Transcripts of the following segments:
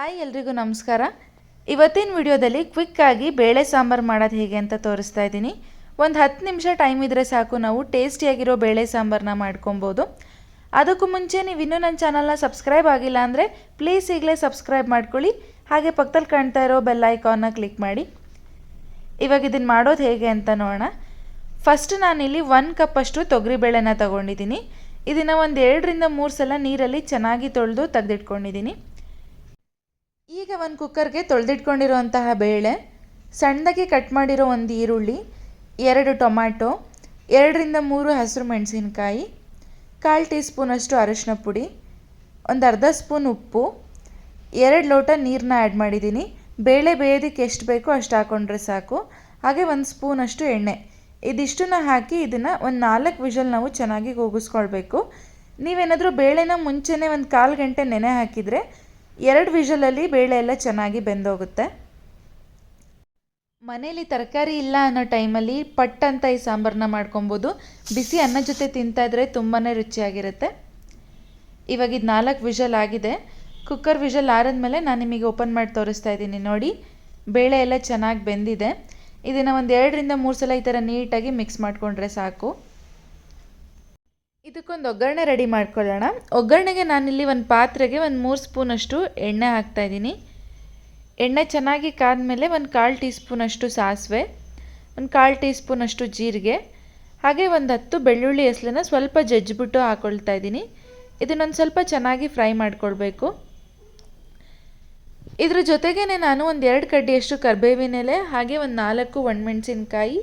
Hi ಎಲ್ರಿಗೂ ನಮಸ್ಕಾರ. ಇವತ್ತಿನ ವಿಡಿಯೋದಲ್ಲಿ ಕ್ವಿಕ್ಕಾಗಿ ಬೇಳೆ ಸಾಂಬಾರು ಮಾಡೋದು ಹೇಗೆ ಅಂತ ತೋರಿಸ್ತಾ ಇದ್ದೀನಿ. ಒಂದು 10 ನಿಮಿಷ ಟೈಮ್ ಇದ್ದರೆ ಸಾಕು, ನಾವು ಟೇಸ್ಟಿಯಾಗಿರೋ ಬೇಳೆ ಸಾಂಬಾರನ್ನ ಮಾಡ್ಕೊಬೋದು. ಅದಕ್ಕೂ ಮುಂಚೆ ನೀವು ಇನ್ನೂ ನನ್ನ ಚಾನಲ್ನ ಸಬ್ಸ್ಕ್ರೈಬ್ ಆಗಿಲ್ಲ ಅಂದರೆ ಪ್ಲೀಸ್ ಈಗಲೇ ಸಬ್ಸ್ಕ್ರೈಬ್ ಮಾಡ್ಕೊಳ್ಳಿ. ಹಾಗೆ ಪಕ್ಕದಲ್ಲಿ ಕಾಣ್ತಾ ಇರೋ ಬೆಲ್ ಐಕಾನ್ನ ಕ್ಲಿಕ್ ಮಾಡಿ. ಇವಾಗ ಇದನ್ನು ಮಾಡೋದು ಹೇಗೆ ಅಂತ ನೋಡೋಣ. ಫಸ್ಟ್ ನಾನಿಲ್ಲಿ 1 ಕಪ್ಪಷ್ಟು ತೊಗರಿಬೇಳೆನ ತೊಗೊಂಡಿದ್ದೀನಿ. ಇದನ್ನು ಒಂದು 2 ರಿಂದ 3 ಸಲ ನೀರಲ್ಲಿ ಚೆನ್ನಾಗಿ ತೊಳೆದು ತೆಗೆದಿಟ್ಕೊಂಡಿದ್ದೀನಿ. ಈಗ ಒಂದು ಕುಕ್ಕರ್ಗೆ ತೊಳೆದಿಟ್ಕೊಂಡಿರುವಂತಹ ಬೇಳೆ, ಸಣ್ಣದಾಗಿ ಕಟ್ ಮಾಡಿರೋ ಒಂದು ಈರುಳ್ಳಿ, 2 ಟೊಮ್ಯಾಟೊ, 2 ರಿಂದ 3 ಹಸಿರು ಮೆಣಸಿನಕಾಯಿ, 1/4 ಟೀ ಸ್ಪೂನಷ್ಟು ಅರಿಶಿನ ಪುಡಿ, ಒಂದು ಅರ್ಧ ಸ್ಪೂನ್ ಉಪ್ಪು, 2 ಲೋಟ ನೀರನ್ನ ಆ್ಯಡ್ ಮಾಡಿದ್ದೀನಿ. ಬೇಳೆ ಬೇಯೋದಕ್ಕೆ ಎಷ್ಟು ಬೇಕೋ ಅಷ್ಟು ಹಾಕ್ಕೊಂಡ್ರೆ ಸಾಕು. ಹಾಗೆ 1 ಸ್ಪೂನಷ್ಟು ಎಣ್ಣೆ, ಇದಿಷ್ಟನ್ನು ಹಾಕಿ ಇದನ್ನು ಒಂದು 4 ವಿಷಲ್ ನಾವು ಚೆನ್ನಾಗಿ ಕೂಗಿಸ್ಕೊಳ್ಬೇಕು. ನೀವೇನಾದರೂ ಬೇಳೆನ ಮುಂಚೆನೇ ಒಂದು 1/4 ಗಂಟೆ ನೆನೆ ಹಾಕಿದರೆ 2 ವಿಷಲಲ್ಲಿ ಬೇಳೆ ಎಲ್ಲ ಚೆನ್ನಾಗಿ ಬೆಂದೋಗುತ್ತೆ. ಮನೇಲಿ ತರಕಾರಿ ಇಲ್ಲ ಅನ್ನೋ ಟೈಮಲ್ಲಿ ಪಟ್ ಅಂತ ಈ ಸಾಂಬಾರನ್ನ ಮಾಡ್ಕೊಬೋದು. ಬಿಸಿ ಅನ್ನ ಜೊತೆ ತಿಂತಾಯಿದ್ರೆ ತುಂಬಾ ರುಚಿಯಾಗಿರುತ್ತೆ. ಇವಾಗ ಇದು 4 ವಿಷಲ್ ಆಗಿದೆ. ಕುಕ್ಕರ್ ವಿಷಲ್ ಆರಿದ್ಮೇಲೆ ನಾನು ನಿಮಗೆ ಓಪನ್ ಮಾಡಿ ತೋರಿಸ್ತಾ ಇದ್ದೀನಿ. ನೋಡಿ, ಬೇಳೆ ಎಲ್ಲ ಚೆನ್ನಾಗಿ ಬೆಂದಿದೆ. ಇದನ್ನು ಒಂದು 2 ರಿಂದ 3 ಸಲ ಈ ಥರ ನೀಟಾಗಿ ಮಿಕ್ಸ್ ಮಾಡಿಕೊಂಡ್ರೆ ಸಾಕು. ಇದಕ್ಕೊಂದು ಒಗ್ಗರಣೆ ರೆಡಿ ಮಾಡ್ಕೊಳ್ಳೋಣ. ಒಗ್ಗರಣೆಗೆ ನಾನಿಲ್ಲಿ ಒಂದು ಪಾತ್ರೆಗೆ ಒಂದು 3 ಸ್ಪೂನಷ್ಟು ಎಣ್ಣೆ ಹಾಕ್ತಾಯಿದ್ದೀನಿ. ಎಣ್ಣೆ ಚೆನ್ನಾಗಿ ಕಾದ್ಮೇಲೆ ಒಂದು 1/4 ಟೀ ಸ್ಪೂನಷ್ಟು ಸಾಸಿವೆ, ಒಂದು 1/4 ಟೀ ಸ್ಪೂನಷ್ಟು ಜೀರಿಗೆ, ಹಾಗೆ ಒಂದು 10 ಬೆಳ್ಳುಳ್ಳಿ ಹೆಸಲನ್ನ ಸ್ವಲ್ಪ ಜಜ್ಜಿಬಿಟ್ಟು ಹಾಕ್ಕೊಳ್ತಾ ಇದ್ದೀನಿ. ಇದನ್ನೊಂದು ಸ್ವಲ್ಪ ಚೆನ್ನಾಗಿ ಫ್ರೈ ಮಾಡ್ಕೊಳ್ಬೇಕು. ಇದ್ರ ಜೊತೆಗೇ ನಾನು ಒಂದು 2 ಕಡ್ಡಿಯಷ್ಟು ಕರಿಬೇವಿನ ಎಲೆ, ಹಾಗೆ ಒಂದು 4 ಒಣಮೆಣಸಿನ್ಕಾಯಿ,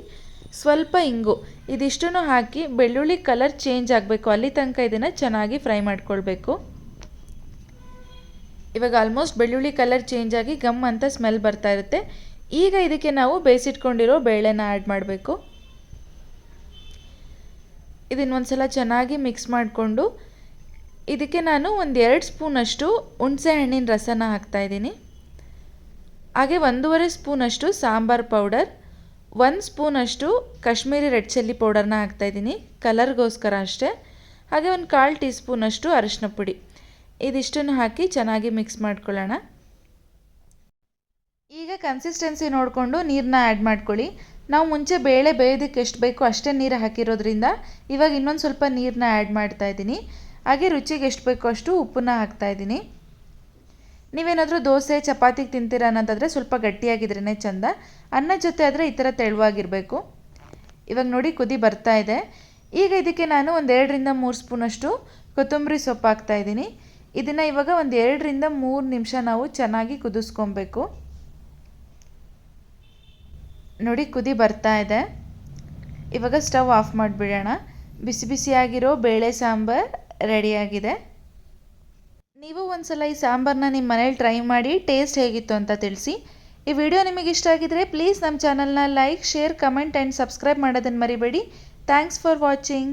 ಸ್ವಲ್ಪ ಇಂಗು, ಇದಿಷ್ಟನ್ನು ಹಾಕಿ ಬೆಳ್ಳುಳ್ಳಿ ಕಲರ್ ಚೇಂಜ್ ಆಗಬೇಕು ಅಲ್ಲಿ ತನಕ ಇದನ್ನು ಚೆನ್ನಾಗಿ ಫ್ರೈ ಮಾಡ್ಕೊಳ್ಬೇಕು. ಇವಾಗ ಆಲ್ಮೋಸ್ಟ್ ಬೆಳ್ಳುಳ್ಳಿ ಕಲರ್ ಚೇಂಜ್ ಆಗಿ ಗಮ್ ಅಂತ ಸ್ಮೆಲ್ ಬರ್ತಾ ಇರುತ್ತೆ. ಈಗ ಇದಕ್ಕೆ ನಾವು ಬೇಯಿಸಿಟ್ಕೊಂಡಿರೋ ಬೇಳೆನ ಆ್ಯಡ್ ಮಾಡಬೇಕು. ಇದನ್ನೊಂದು ಸಲ ಚೆನ್ನಾಗಿ ಮಿಕ್ಸ್ ಮಾಡಿಕೊಂಡು ಇದಕ್ಕೆ ನಾನು ಒಂದು 2 ಸ್ಪೂನಷ್ಟು ಹುಣಸೆ ಹಣ್ಣಿನ ರಸನ ಹಾಕ್ತಾಯಿದ್ದೀನಿ. ಹಾಗೆ 1.5 ಸ್ಪೂನಷ್ಟು ಸಾಂಬಾರ್ ಪೌಡರ್, 1 ಸ್ಪೂನಷ್ಟು ಕಾಶ್ಮೀರಿ ರೆಡ್ ಚಿಲ್ಲಿ ಪೌಡರ್ನ ಹಾಕ್ತಾಯಿದ್ದೀನಿ, ಕಲರ್ಗೋಸ್ಕರ ಅಷ್ಟೇ. ಹಾಗೆ ಒಂದು 1/4 ಟೀ ಸ್ಪೂನಷ್ಟು ಅರಿಶಿನ ಪುಡಿ, ಇದಿಷ್ಟನ್ನು ಹಾಕಿ ಚೆನ್ನಾಗಿ ಮಿಕ್ಸ್ ಮಾಡ್ಕೊಳ್ಳೋಣ. ಈಗ ಕನ್ಸಿಸ್ಟೆನ್ಸಿ ನೋಡಿಕೊಂಡು ನೀರನ್ನ ಆ್ಯಡ್ ಮಾಡ್ಕೊಳ್ಳಿ. ನಾವು ಮುಂಚೆ ಬೇಳೆ ಬೇಯೋದಕ್ಕೆ ಎಷ್ಟು ಬೇಕೋ ಅಷ್ಟೇ ನೀರು ಹಾಕಿರೋದ್ರಿಂದ ಇವಾಗ ಇನ್ನೊಂದು ಸ್ವಲ್ಪ ನೀರನ್ನ ಆ್ಯಡ್ ಮಾಡ್ತಾಯಿದ್ದೀನಿ. ಹಾಗೆ ರುಚಿಗೆ ಎಷ್ಟು ಬೇಕೋ ಅಷ್ಟು ಉಪ್ಪನ್ನ ಹಾಕ್ತಾಯಿದ್ದೀನಿ. ನೀವೇನಾದರೂ ದೋಸೆ ಚಪಾತಿಗೆ ತಿಂತೀರಾ ಅನ್ನೋದಾದರೆ ಸ್ವಲ್ಪ ಗಟ್ಟಿಯಾಗಿದ್ರೇ ಚೆಂದ. ಅನ್ನ ಜೊತೆ ಆದರೆ ಈ ಥರ ತೆಳುವಾಗಿರಬೇಕು. ಇವಾಗ ನೋಡಿ ಕುದಿ ಬರ್ತಾ ಇದೆ. ಈಗ ಇದಕ್ಕೆ ನಾನು ಒಂದು 2 ರಿಂದ 3 ಸ್ಪೂನಷ್ಟು ಕೊತ್ತಂಬರಿ ಸೊಪ್ಪು ಹಾಕ್ತಾಯಿದ್ದೀನಿ. ಇದನ್ನು ಇವಾಗ ಒಂದು 2 ರಿಂದ 3 ನಿಮಿಷ ನಾವು ಚೆನ್ನಾಗಿ ಕುದಿಸ್ಕೊಬೇಕು. ನೋಡಿ ಕುದಿ ಬರ್ತಾ ಇದೆ. ಇವಾಗ ಸ್ಟವ್ ಆಫ್ ಮಾಡಿಬಿಡೋಣ. ಬಿಸಿ ಬಿಸಿಯಾಗಿರೋ ಬೇಳೆ ಸಾಂಬಾರು ರೆಡಿಯಾಗಿದೆ. ನೀವು ಒಂದ್ಸಲ ಈ ಸಾಂಬಾರನ್ನ ನಿಮ್ಮ ಮನೇಲಿ ಟ್ರೈ ಮಾಡಿ ಟೇಸ್ಟ್ ಹೇಗಿತ್ತು ಅಂತ ತಿಳಿಸಿ. ಈ ವಿಡಿಯೋ ನಿಮಗೆ ಇಷ್ಟ ಆಗಿದ್ರೆ ಪ್ಲೀಸ್ ನಮ್ಮ ಚಾನಲ್ನ like, share, comment and subscribe ಮಾಡೋದನ್ನು ಮರಿಬೇಡಿ. Thanks for watching.